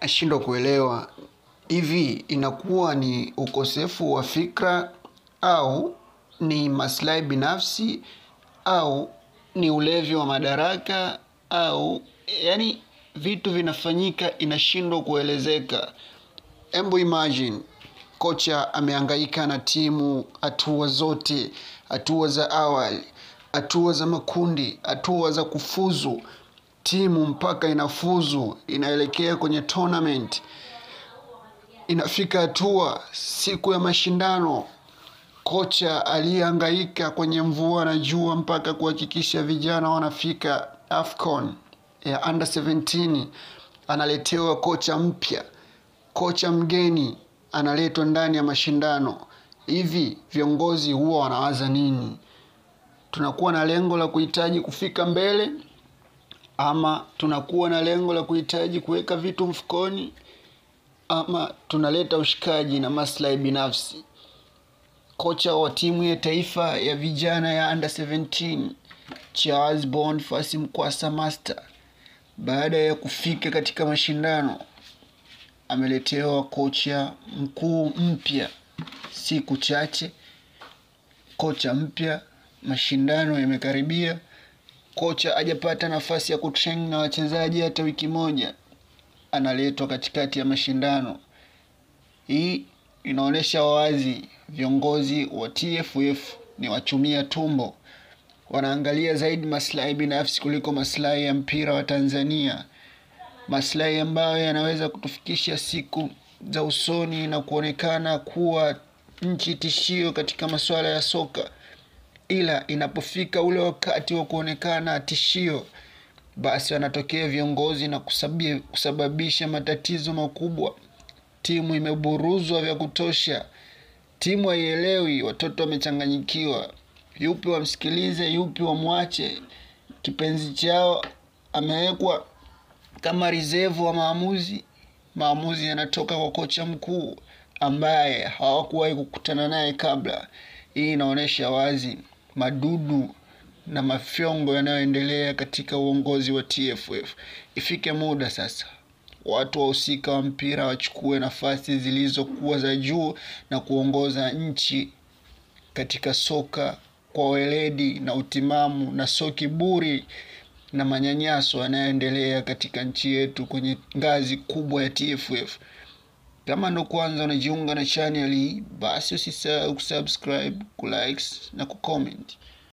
ashindwa kuelewa hivi inakuwa ni ukosefu wa fikra au ni maslahi binafsi au ni ulevi wa madaraka au yani vitu vinafanyika inashindwa kuelezeka. Embo imagine kocha amehangaika na timu hatua zote, hatua za awali, hatua za makundi, hatua za kufuzu, timu mpaka inafuzu, inaelekea kwenye tournament, inafika hatua siku ya mashindano. Kocha alihangaika kwenye mvua na jua mpaka kuhakikisha vijana wanafika AFCON ya under 17, analetewa kocha mpya, kocha mgeni analetwa ndani ya mashindano. Hivi viongozi huwa wanawaza nini? Tunakuwa na lengo la kuhitaji kufika mbele ama tunakuwa na lengo la kuhitaji kuweka vitu mfukoni ama tunaleta ushikaji na maslahi binafsi? Kocha wa timu ya taifa ya vijana ya under 17 Charles Boniface Mkwasa Master, baada ya kufika katika mashindano ameletewa kocha mkuu mpya. Siku chache kocha mpya, mashindano yamekaribia, kocha hajapata nafasi ya kutrain na wachezaji hata wiki moja, analetwa katikati ya mashindano. Hii inaonesha wazi viongozi wa TFF ni wachumia tumbo, wanaangalia zaidi maslahi binafsi kuliko maslahi ya mpira wa Tanzania, maslahi ambayo yanaweza kutufikisha siku za usoni na kuonekana kuwa nchi tishio katika masuala ya soka. Ila inapofika ule wakati wa kuonekana tishio, basi wanatokea viongozi na kusababisha matatizo makubwa. Timu imeburuzwa vya kutosha, timu haielewi, watoto wamechanganyikiwa, yupi wamsikilize, yupi wamwache. Kipenzi chao amewekwa kama reserve wa maamuzi yanatoka kwa kocha mkuu ambaye hawakuwahi kukutana naye kabla. Hii inaonesha wazi madudu na mafyongo yanayoendelea katika uongozi wa TFF. Ifike muda sasa watu wahusika wa mpira wachukue nafasi zilizokuwa za juu na kuongoza nchi katika soka kwa weledi na utimamu, na sio kiburi na manyanyaso yanayoendelea katika nchi yetu kwenye ngazi kubwa ya TFF. Kama ndo kwanza unajiunga na channel hii, basi usisahau kusubscribe, kulike na kucomment.